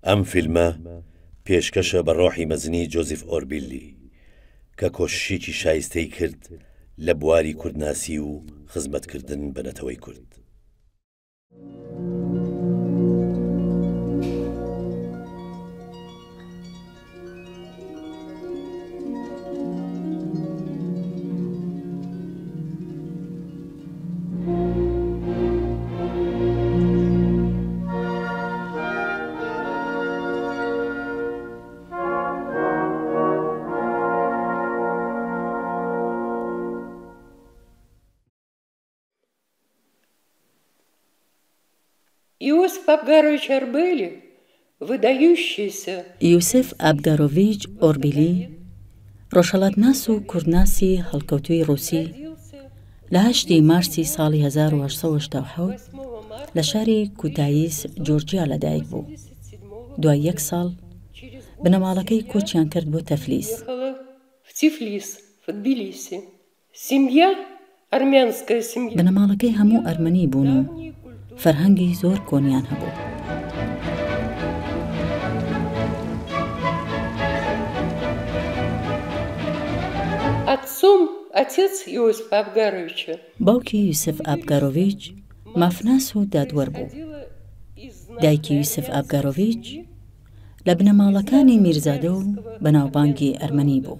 ئەم فیلمە پێشکەشە بە ڕۆحی مەزنی جۆزیف ئۆربیلی کە کۆششێکی شایستەی کرد لە بواری کوردناسی و خزمەتکردن بە نەتەوەی کورد. Иосиф Абгарович Арбели, выдающийся. یوسف ئابگارۆڤیچ ئۆربیلی ڕۆژهەڵاتناس و کوردناسی هەڵکەوتووی ڕووسی لە 8 مارسی ساڵی 1970 لە شاری کوتاییس جۆرجیا لەدایک بوو. دوای 1 ساڵ بنەماڵەکەی کۆچیان کرد بۆ تەفلیس. بنەماڵەکەی هەموو ئەرمەنی بوون و فەرهەنگی زۆر کۆنیان هەبوو. باوکی یوسف ئابگارۆڤیچ مافناس و دادوەر بوو. دایکی یوسف ئابگارۆڤیچ لە بنەماڵەکانی میرزادە و بەناوبانگی ئەرمەنی بوو.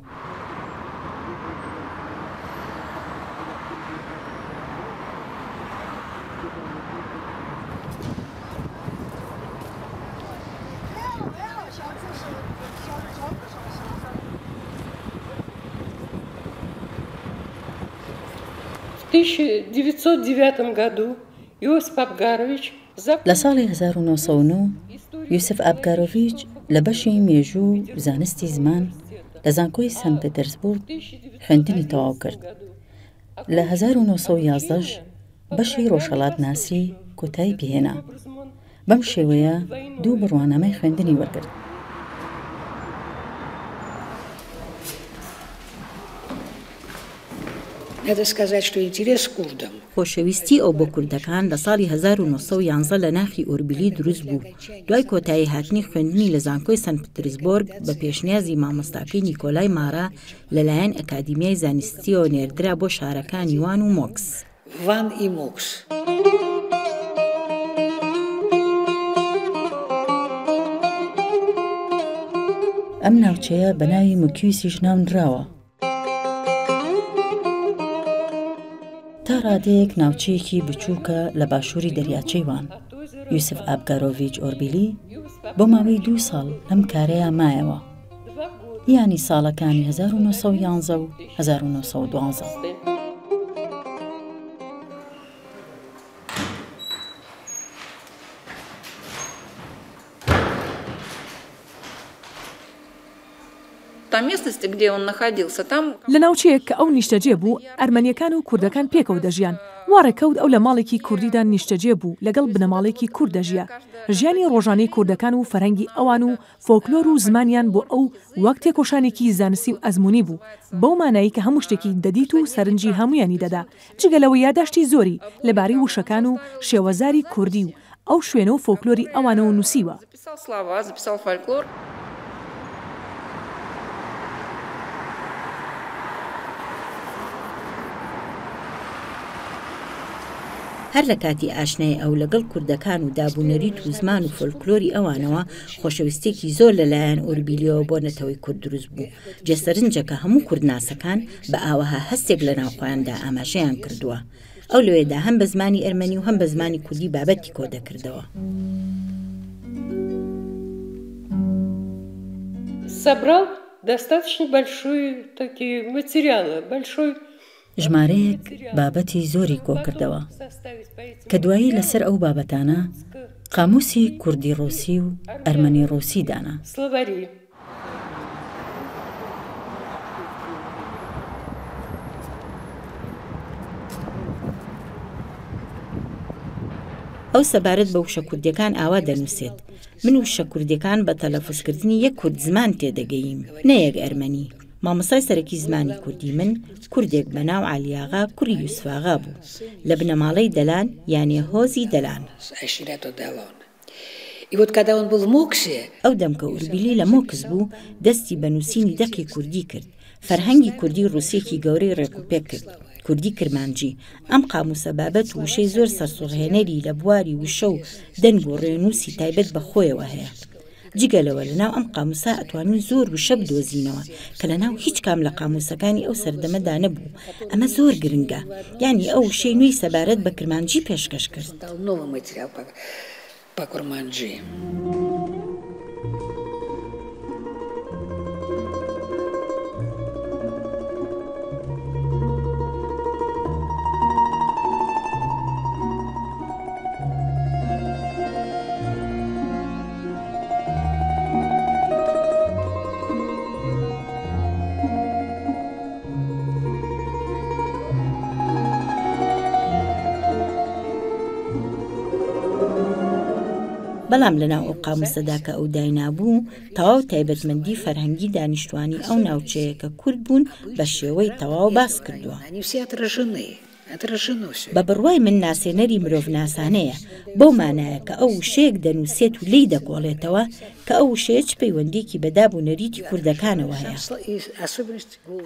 لە ساڵی 1909 یوسف ئابگارۆڤیچ لە بەشی مێژوو و زانستی زمان لە زانکۆی سەنت پێتەرسبورگ خوێندنی تەواو کرد. لە 1911 بەشی ڕۆژهەڵاتناسی کۆتایی پێهێنا. بەم شێوەیە 2 بڕوانامەی خوێندنی وەرگرت. خۆشەویستی ئەو بۆ کوردەکان لە ساڵی 1911 لە ناخی ئۆربیلی دروست بوو. دوای کۆتایی هاتنی خوێندنی لە زانکۆی سەنت پێتەرسبورگ بە پێشنیازی مامۆستاکەی نیکۆلای مارا لەلایەن ئەکادیمیای زانستیەوە نێردرا بۆ شارەکانی وان و مۆکس. ئەم ناوچەیە بە ناوی موکیوسیش ناونراوە. تا ڕادەیەک ناوچەیەکی بچووکە لە باشووری دەریاچەی وان. یوسف ئابگارۆڤیچ ئۆربیلی بۆ ماوەی 2 ساڵ لەم کارەیە مایەوە، یانی ساڵەکانی 1911 و 1912. لە ناوچەیەک کە ئەو نیشتەجێ بوو ئەرمەنیەکان و کوردەکان پێکەوە دەژیان. وارەکەوت ئەو لە ماڵێکی کوردیدا نیشتەجێ بوو لەگەڵ بنەماڵێکی کورد دەژیا. ژیانی ڕۆژانەی کوردەکان و فەرهەنگی ئەوان و فۆکلۆر و زمانیان بۆ ئەو وەک تێکۆشانێکی زانستی و ئەزموونی بوو، بەو مانایی کە هەموو شتێکی دەدیت و سەرنجی هەمویانی دەدا، جگەلەوە یاداشتی زۆری لەبارەی وشەکان و شێوەزاری کوردی و ئەو شوێنە و فۆکلۆری ئەوانەوە نووسیوە. هەر لە کاتی ئاشنای ئەو لەگەڵ کوردەکان و دابوونەریت و زمان و فۆلکلۆری ئەوانەوە خۆشەویستێکی زۆر لەلایەن ئۆربیلیەوە بۆ نەتەوەی کورد دروست بوو. جێسەرنجەکە هەموو کوردناسەکان بە ئاوەها هەستێک لە ناوخۆیاندا ئاماژەیان کردووە. ئەو لەوێدا هەم بە زمانی ئەرمەنی و هەم بە زمانی کوردی بابەتی کۆ دەکردەوە. ژمارەیەک بابەتی زۆری کۆ کردەوە کە دوایی لەسەر ئەو بابەتانە قاموسی کوردی ڕۆسی و ئەرمەنی ڕۆسی دانا. ئەو سەبارەت بە وشە کوردیەکان ئاوا دەنووسێت. من وشە کوردیەکان بە تەلەفوزکردنی یەک کورد زمان تێدەگەیم، نەیەک ئەرمەنی. مامۆستای سەرەکی زمانی کوردی من کوردێک بە ناو عالیاغا کوڕی یوسفاغا بوو لە بنەماڵەی دەلان یانێ هۆزی دەلان. ئەو دەمکە ئوربیلی لە مۆکس بوو دەستی بە نووسینی دەقی کوردی کرد فەرهەنگی کوردی ڕووسێکی گەورەی ڕێکوپێک کرد کوردی کرمانجی ئەم قاموسە بابەت وشەی زۆر سەرسوڕهێنەری لە بواری وشە و دەنگ و ڕێنووسی تایبەت بە خۆیەوە هەیە جگەلەوە لەناو ئەم قاموسە ئەتوانین زۆر وشە بدۆزینەوە کە لەناو هیچ کام لە قاموسەکانی ئەو سەردەمەدا نەبوو ئەمە زۆر گرنگە یعنی ئەو وشەی نوێی سەبارەت بە کرمانجی پێشکەش کرد بەڵام لەناو ئەو قاموسەدا کە ئەو داینابوو تەواو تایبەتمەندی فەرهەنگی دانیشتوانی ئەو ناوچەیە کە کورد بوون بە شێوەی تەواو باس کردووە بە بڕوای من ناسێنەری مرۆڤناسانەیە بەو مانایە کە ئەو وشەیەک دەنووسێت و لی دەگۆڵێتەوە کە ئەو وشەیە چ پەیوەندێکی بەدابوو نەریتی کوردەکانەوە هەیە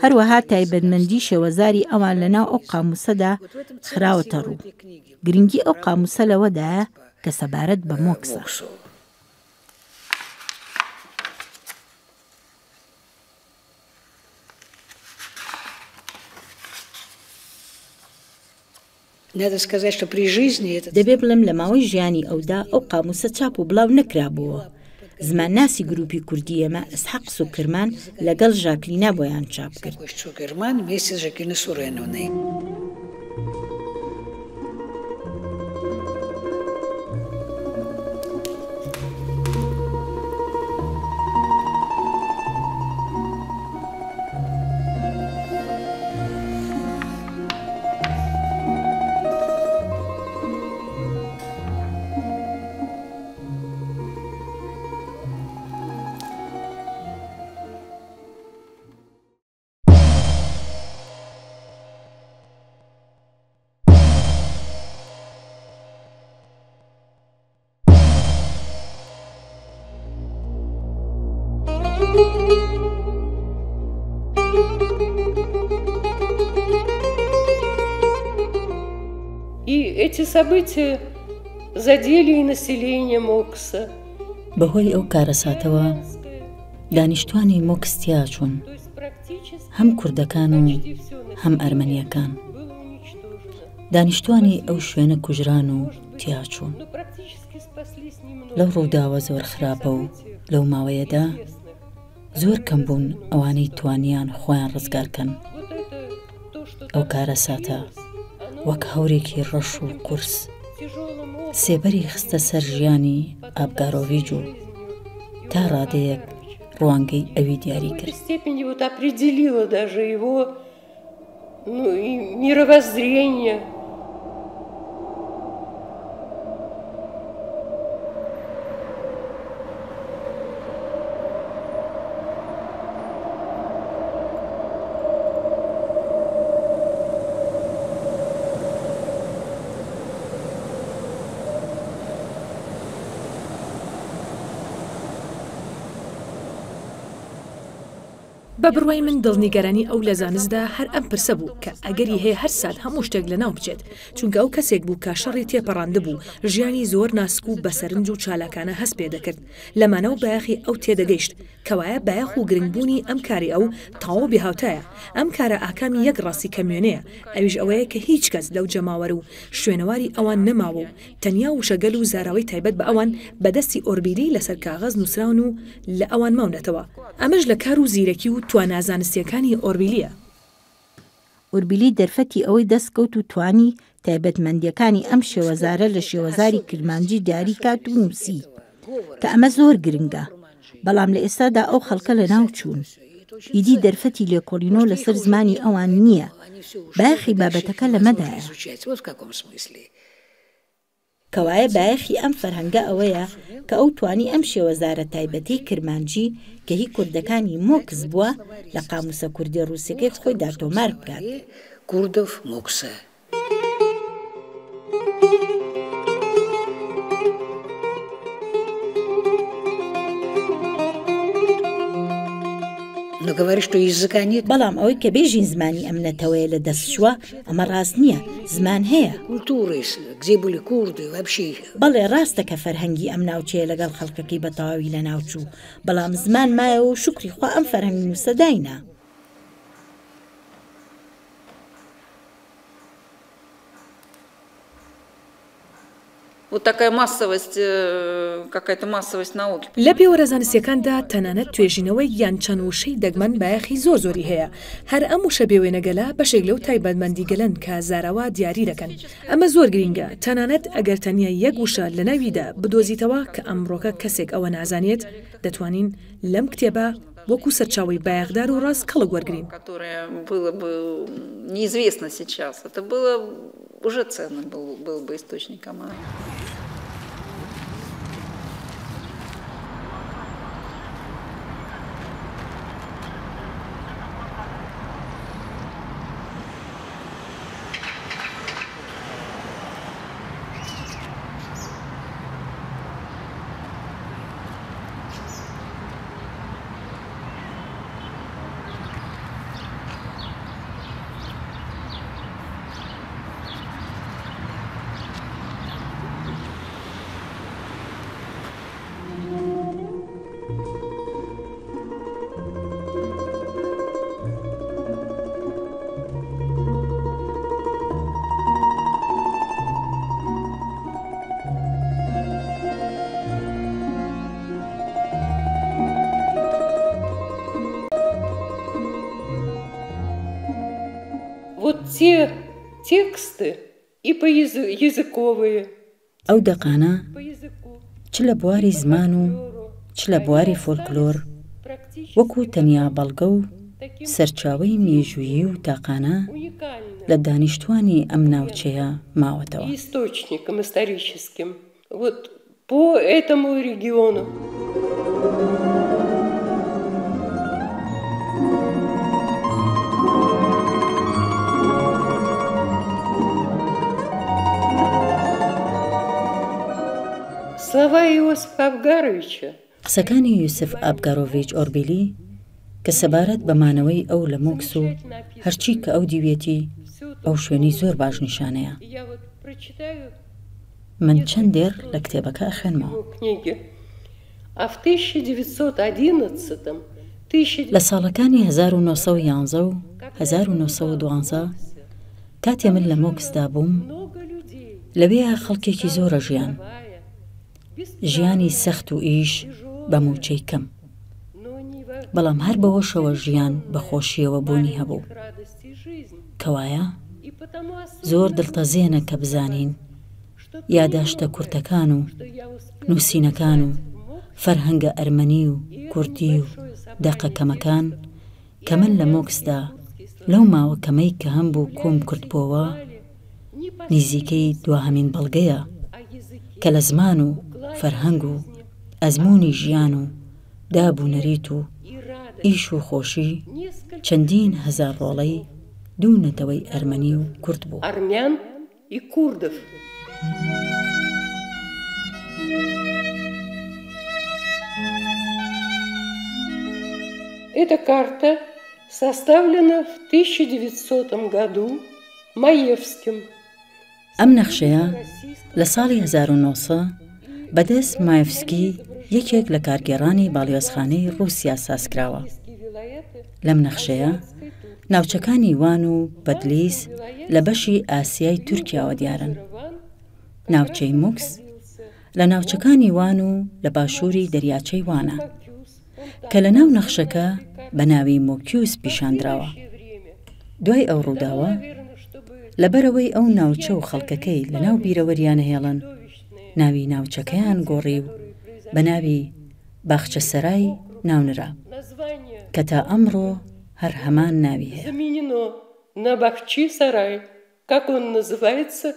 هەروەها تایبەتمەندی شێوەزاری ئەوان لەناو ئەو قاموسەدا خراوەتە ڕوو گرنگی ئەو قاموسە لەوەدایە کە سەبارەت بە مۆکسە دەبێ بڵم لە ماوەی ژیانی ئەودا ئەو قاموسە چاپ و بڵاو نەکرابووە زمانناسی گروپی کوردی ئێمە ئەسحەق سوکرمان لەگەڵ ژاکلینا بۆیان چاپ کرد И эти события задели и население Мокса. بەهۆی ئەو کارەساتەوە دانیشتوانی مۆکستیا چوون هەم کوردەکان و هەم ئەرمەنیەکان دانیشتوانی ئەو شوێنە کوژران و تیا چوون لەو ڕووداوە زۆر خراپە و لەو ماوەیەدا زۆر کەم بوون ئەوانەی توانیان خۆیان ڕزگارکەن ئەو کارەساتە وەک هەورێکی ڕەش و قورس سێبەری خستە سەر ژیانی ئابگارۆڤیچ و تا ڕادەیەک ڕوانگەی ئەوی دیاری کرد определила даже его мировоззрение. بە بڕوای من دڵنیگەرانی ئەو لە زانستدا هەر ئەم پرسە بوو کە ئەگەری هەیە هەر سات هەموو شتێک لەناو بچێت چونکە ئەو کەسێک بوو کە شەڕی تێپەڕانده بوو ژیانی زۆر ناسک و بەسەرنج و چالاکانە هەست پێ دەکرد لەمانەوە بایەخی ئەو تێدەگەیشت کەوایە بایەخ و گرنگبوونی ئەم کاری ئەو تەواو بێهاوتایە ئەم کارە ئاکامی یەک ڕاستی کەمیێنەیە ئەویش ئەوەیە کە هیچ کەس لەو جەماوەر و شوێنەواری ئەوان نەماوە و تەنیا وشەگەل و زاراوی تایبەت بە ئەوان بەدەستی ئۆربیلی لەسەر کاغەز نووسراون و لە ئەوان ماونەتەوە ئەمەش لە کار و زیرەکی و توانازانستیەکانی ئۆربیلیە ئۆربیلی دەرفەتی ئەوەی دەستکەوت و توانی تایبەتمەندیەکانی ئەم شێوەزارە لە شێوەزاری کرمانجی دیاری کات و نووسی کە ئەمە زۆر گرنگە بەڵام لە ئێستادا ئەو خەڵکە لە ناو چوون ئیدی دەرفەتی لێکۆڵینۆ لەسەر زمانی ئەوان نییە بایەخی بابەتەکە لەمەدایە کەوایە بایەخی ئەم فەرهەنگە ئەوەیە کە ئەو توانی ئەم شێوەزارە تایبەتی کرمانجی کە هی کوردەکانی مۆکس بووە لە قاموسە کوردی ڕووسیەکەی خۆیدا تۆمار بکات کوردۆف مۆکسە Но говоришь, что языка нет. بەڵام ئەوەی کە بێژین زمانی ئەم نەتەوەیە لە دەستچووە ئەمە ڕاست نییە، زمان هەیە. Культуры, где были курды, вообще. بەڵێ ڕاستە کە فەرهەنگی ئەم ناوچەیە لەگەڵ خەڵکەکەی بە تەواوی لە ناوچوو، بەڵام زمان مایە و شکری خوا ئەم فەرهەنگ نووسەداینە. Вот такая массовость, какая-то массовость науки. لە پێوەرە زانستیەکاندا تەنانەت توێژینەوەی یان چەند وشەی دەگمەن بایەخی زۆری هەیە. هەر ئەم وشە بێوێنەگەلە بەشێک لەو تایبەتمەندیگەلەن کە زاراوە دیاری دەکەن. ئەمە زۆر گرینگە، تەنانەت ئەگەر تەنیا یەک وشە لە ناویدا بدۆزیتەوە کە ئەمڕۆکە کەسێک ئەوە نازانێت، دەتوانین لەم کتێبە وەکو سەرچاوی بایەخدار و ڕاست کەڵک وەرگرین. Которое было бы неизвестно сейчас. Это было уже ценно, был бы источником. Вот те тексты и языковые. ئەو دەقانە چ لە بواری زمان و چ لە بواری فۆلکلۆر وەکو تەنیا بەڵگە و سەرچاوەی مێژوویی و تاقانە لە دانیشتوانی ئەم ناوچەیە ماوەتەوە. Источником историческим. Вот по этому региону. Слова Иосифа Абгаровича. قسەکانی یوسف ئابگارۆڤیچ ئۆربیلی کە سەبارەت بەمانەوەی ئەو لە مۆکس و هەرچی کە ئەو دیوێتی ئەو شوێنی زۆر باش نیشانەیە. من چەندێر لە کتێبەکە ئەخێنمەوە. لە ساڵەکانی 1911 و 1912 کاتێ من لە مۆکسدا بووم، لەوێ خەڵکێکی زۆرە ژیانی سەخت و ئیش بە موچەی کەم، بەڵام هەر بەوەشەوە ژیان بە خۆشیەوە بوونی هەبوو. کەوایە زۆر دڵتەزێنە کە بزانین یاداشتە کورتەکان و نووسینەکان و فەرهەنگە ئەرمەنی و کوردی و دەقەکەمەکان کە من لە مۆکسدا لەو ماوە کەمەی کە هەم بوو کۆم کردبووەوە نزیکەی دواهەمین بەڵگەیە کە لە زمان و فەرهەنگ و ئەزمموی ژیان و دابوونەریت و ئیش و خۆشی چەندین هەزار ڕۆڵەی دوو نەتەوەی ئەرمەنی و کورد بوو. Армян и курдов. Эта карта составлена в 1900 году Маевским. ئەم نەخشەیە لە ساڵی 1900 بەدەست مایفسکی یەکێک لە کارگێڕانی باڵیۆزخانەی ڕووسیا سازکراوە. لەم نەخشەیە ناوچەکانی وان و بەدلیس لە بەشی ئاسیای تورکیاوە دیارن. ناوچەی موکس لە ناوچەکانی وان و لە باشووری دەریاچەی وانە کە لە ناو نەخشەکە بە ناوی مۆکیوس پیشاندراوە. دوای ئەو ڕووداوە لەبەرەوەی ئەو ناوچە و خەڵکەکەی لە ناو بیرەوەریانە هێڵن، ناوی ناوچەکەیان گۆڕی و بە ناوی باخچە سەرای ناونرا کە تا ئەمڕۆ هەر هەمان ناوی هەیە. Заменено на Бахчи-сарай, как он называется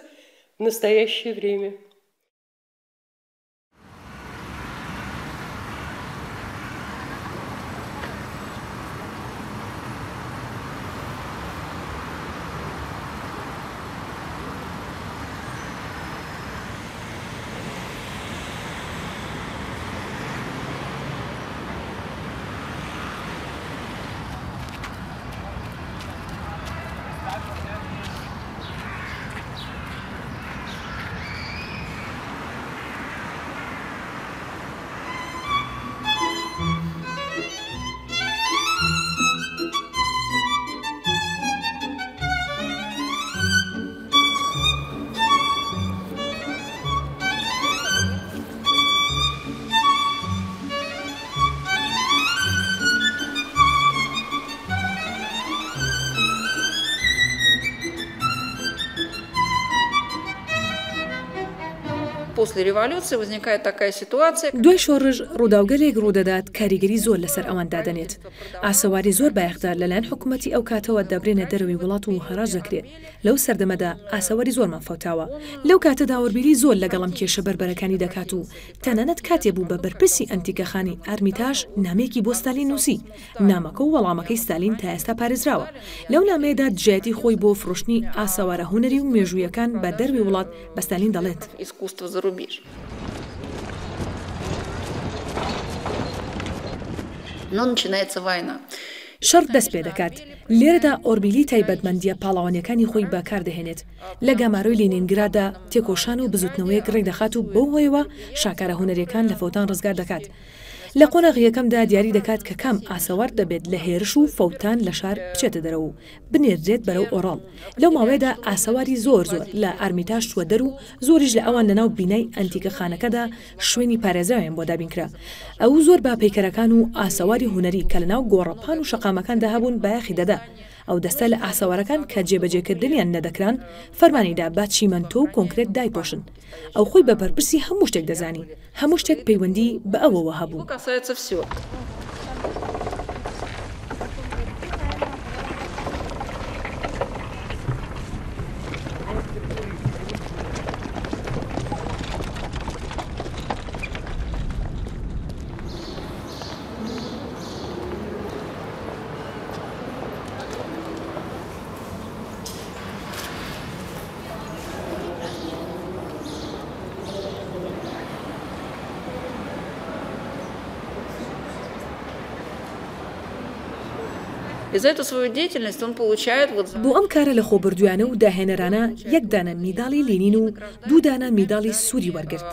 в настоящее время. دوای شۆڕژ ڕووداوگەلێک ڕوودەدات کاریگەری زۆر لەسەر ئەوان دادەنێت. ئاسەواری زۆر بایەخدار لەلایەن حکوومەتی ئەو کاتەوە دەبرێنە دەرەوەی وڵات و هەڕاج دەکرێت. لەو سەردەمەدا ئاسەواری زۆرمان فەوتاوە. لەو کاتەدا ئۆربیلی زۆر لەگەڵم کێشە بەربەرەکانی دەکات و تەنانەت کاتێ بوو بە بەرپرسی ئەنتیکەخانی ئارمیتاژ نامێکی بۆ ستالین نووسی. نامەکە و وەڵامەکەی ستالین تا ئێستا پارێزراوە. لەو نامەیەدا دژایەتی خۆی بۆ فرۆشتنی ئاسەوارە هونەری و مێژوویەکان بە دەروی وڵات بە ستالین دەڵێت. شەڕ دەست پێ دەکات. لێرەدا ئۆربیلی تایبەتمەندیە پاڵاوانیەکانی خۆی بەکاردەهێنێت. لە گاماڕۆی لێنینگرادا تێکۆشان و بزوتنەوەیەک ڕێک دەخات و بەو هۆیەوە شاکارە هونەریەکان لە فەوتان ڕزگار دەکات. لە قۆناغیەکەمدا دیاری دەکات کە کام ئاسەوار دەبێت لە هێرش و فەوتان لە شار بچێتە دەرەوە و بنێردرێت بەرەو ئۆڕاڵ. لەو ماوەیەدا ئاسەواری زۆر لە ئارمیتاژ چووە دەر و زۆریش لە ئەوان لەناو بینای ئەنتیکەخانەکەدا شوێنی پارێزراویان بۆ دابینکرا. ئەو زۆر با پەیکەرەکان و ئاسەواری هونەری کە لەناو گۆڕەپان و شەقامەکاندا هەبوون بایەخی دەدا. ئەو دەستە لە ئاسەوارەکان کە جێبەجێکردنیان نەدەکران فەرمانیدا با چیمەنتۆ و کۆنکرێت دایپۆشن. ئەو خۆی بە بەرپرسی هەموو شتێک دەزانی. هەموو شتێک پەیوەندی بە ئەوەوە هەبوو. بۆ ئەم کارە لە خۆبردویانە و داهێنەرانە یەک دانە میداڵی لێنین و دوو دانە میداڵی سووری وەرگرت.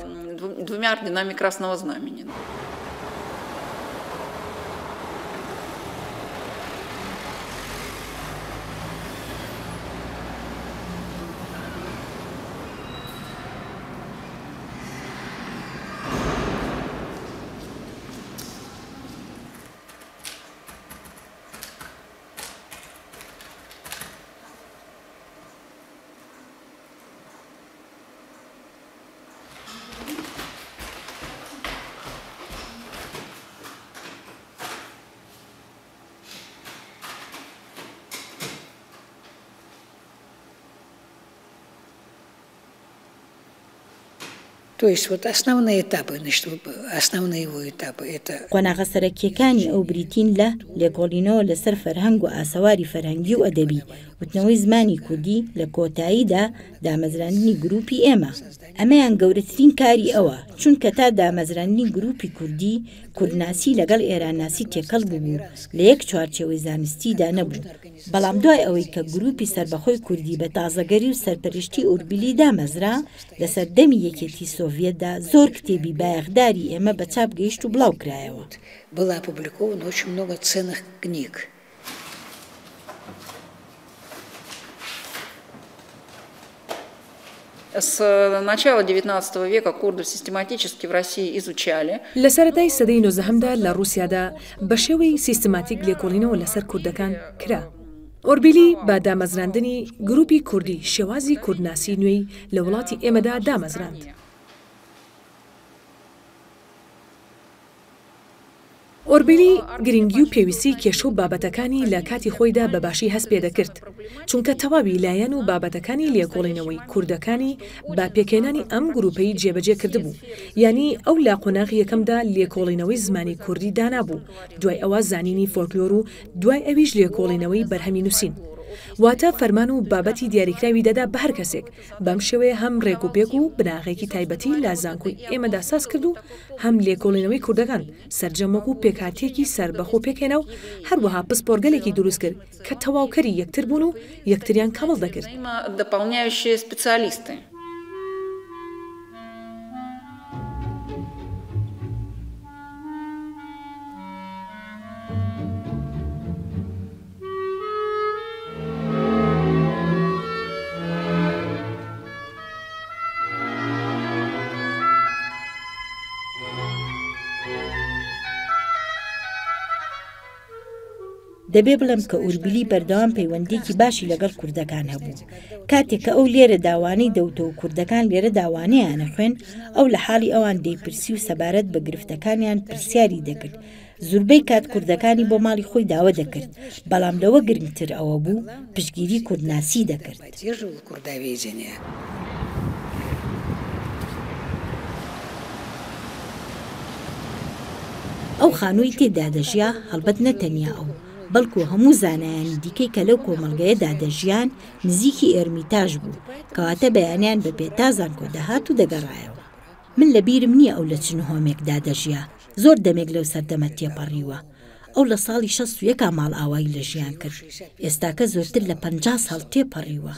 То есть вот основные этапы, значит, основные его этапы это قۆناغە سەرەکیەکانی ئەو بریتین لە لێکۆڵینەوە لەسەر فەرهەنگ و ئاسەواری فەرهەنگی و ئەدەبی وتنەوەی زمانی کوردی لە کۆتاییدا دامەزرانی گروپی ئێمە. ئەمەیان گەورەترین کاری ئەوە چونکە تا دامەزرانی گروپی کوردی کوردناسی لەگەڵ ئێرانناسی تێکەڵ بوو لە یەک چوارچێوەی زانستیدا نەبوو. بەڵام دوای ئەوەی کە گروپی سربەخۆی کوردی بە تازەگەری و سەرپەرشتی ئوربیلی دامەزرا لەسەر دەمی یەکێتی سۆڤێتدا زۆر کتێبی بایەخداری ئێمە بە چاپ گەیشت و بڵاو کرایەوە. Было опубликовано очень много ценных книг. С начала XIX века курдов систематически в России изучали. لە سەرەتای سەدەی 19دا لە رووسیادا بە شێوەی سیستماتیک لێکۆڵینەوە لەسەر کوردەکان کرا. ئۆربیلی با دامەزراندنی گروپی کوردی شێوازی کوردناسی نوێی لە وڵاتی ئێمەدا دامەزراند. ئۆربیلی گرنگی و پێویستی کێشە و بابەتەکانی لە کاتی خۆیدا بەباشی هەست پێ دەکرد چونکە تەواوی لایەن و بابەتەکانی لێکۆڵینەوەی کوردەکانی با پێکێنانی ئەم گروپەی جێبەجێ کردبوو. یعنی ئەو لا قۆناغی یەکەمدا لێکۆڵینەوەی زمانی کوردی دانابوو، دوای ئەوە زانینی فۆلکلۆر و دوای ئەویش لێکۆڵینەوەی بەرهەمی نووسین. واتە فەرمان و بابەتی دیاریکراوی دەدا بە هەر کەسێک. بەم شێوەیە هەم ڕێکوپێک و بناغێکی تایبەتی لە زانکۆی ئێمەدا ساز کرد و هەم لێکۆڵینەوەی کوردەکان سەرجەمەک و پێکهاتێکی سربەخۆ پێکێنا و هەروەها پسپۆرگەلێکی دروست کرد کە تەواوکەری یەکتر بوون و یەکتریان کامەڵ دەکرد. دەبێ بڵێم کە ئوربیلی بەردەوام پەیوەندێکی باشی لەگەڵ کوردەکان هەبوو. کاتێک کە ئەو لێرە داوانەی دەوتەوە کوردەکان لێرە داوانەیانە خوێن، ئەو لە حاڵی ئەوان دەیپرسی و سەبارەت بە گرفتەکانیان پرسیاری دەکرد. زوربەی کات کوردەکانی بۆ ماڵی خۆی داوە دەکرد، بەڵام لەوە گرنگتر ئەوە بوو پشتگیری کوردناسی دەکرد. ئەو خانووی تێدا دەژیا هەڵبەت نەتەنیا ئەو، بەڵکو هەموو زانایانی دیکەی کە لەو کۆمەڵگەیەدا دەژیان نزیکی ئێرمیتاژ بوو، کەواتە بەیانیان بە پێتازان کۆ دەهات و دەگەڕایەوە. من لە بیرم نییە ئەو لە چن هۆمێکدا دەژیا، زۆر دەمێک لەو سەردەمە تێپەڕیوە. ئەو لە ساڵی 61 ماڵ ئاوایی لە ژیان کرد، ئێستاکە زۆرتر لە 50 ساڵ تێپەڕیوە.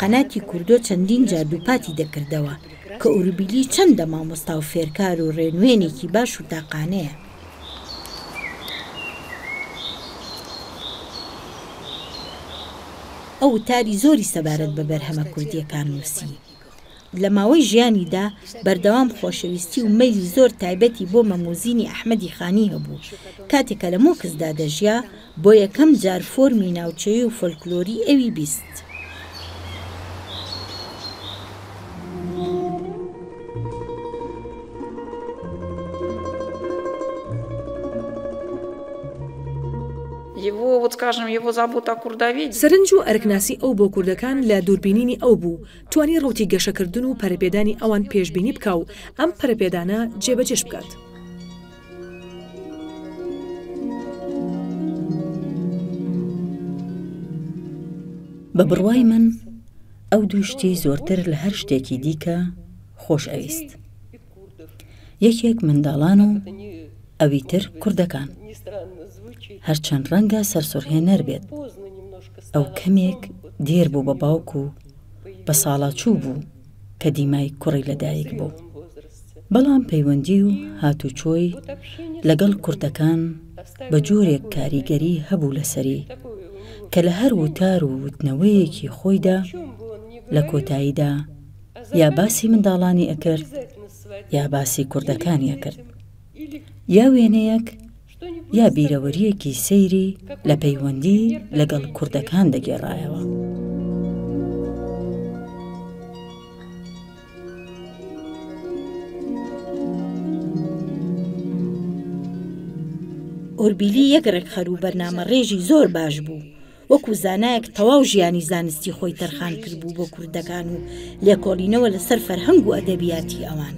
قەناتی کوردۆ چەندین جادوپاتی دەکردەوە کە ئوربیلی چەندە مامۆستا و فێرکار و ڕێنوێنێکی باش و تاقانەیە. ئەو وتاری زۆری سەبارەت بە بەرهەمە کوردیەکان نووسی. لە ماوەی ژیانیدا بەردەوام خۆشەویستی و مەیلی زۆر تایبەتی بۆ مەموزینی ئەحمەدی خانی هەبوو. کاتێکە لە مۆکسدا دەژیا بۆ یەکەم جار فۆرمی ناوچەیی و فۆلکلۆری ئەوی بیست. سەرنج و ئەرکناسی ئەو بۆ کوردەکان لە دووربینینی ئەو بوو توانی ڕوتی گەشەکردن و پەرەپێدانی ئەوان پێشبینی بکە و ئەم پەرەپێدانە جێبەجێش بکات. بە بڕوای من ئەو دوو شتی زۆرتر لە هەر شتێکی دیکە خۆش ئەویست. یەکێک منداڵان و ئەوی تر کوردەکان. هەرچەند ڕەنگە سەرسوڕهێنەر بێت، ئەو کەمێک دێر بوو بە باوک و بە ساڵاچوو بوو کە دیمای کوڕی لەدایک بوو. بەڵام پەیوەندی و هاتوچۆی لەگەڵ کوردەکان بە جۆرێک کاریگەری هەبوو لەسەری کە لە هەر وتار و وتنەوەیەکی خۆیدا لە کۆتاییدا یا باسی منداڵانی ئەکرد یا باسی کوردەکانی ئەکرد، یا وێنەیەک یا بیرەوەریەکی سەیری لە پەیوەندی لەگەڵ کوردەکان دەگێڕایەوە. ئوربیلی یەک ڕێکخەر و بەرنامە ڕێژی زۆر باش بوو، وەکو زانایەک تەواو ژیانی زانستی خۆی تەرخان کرد بوو بۆ کوردەکان و لێکۆڵینەوە لەسەر فەرهەنگ و ئەدەبیاتی ئەوان.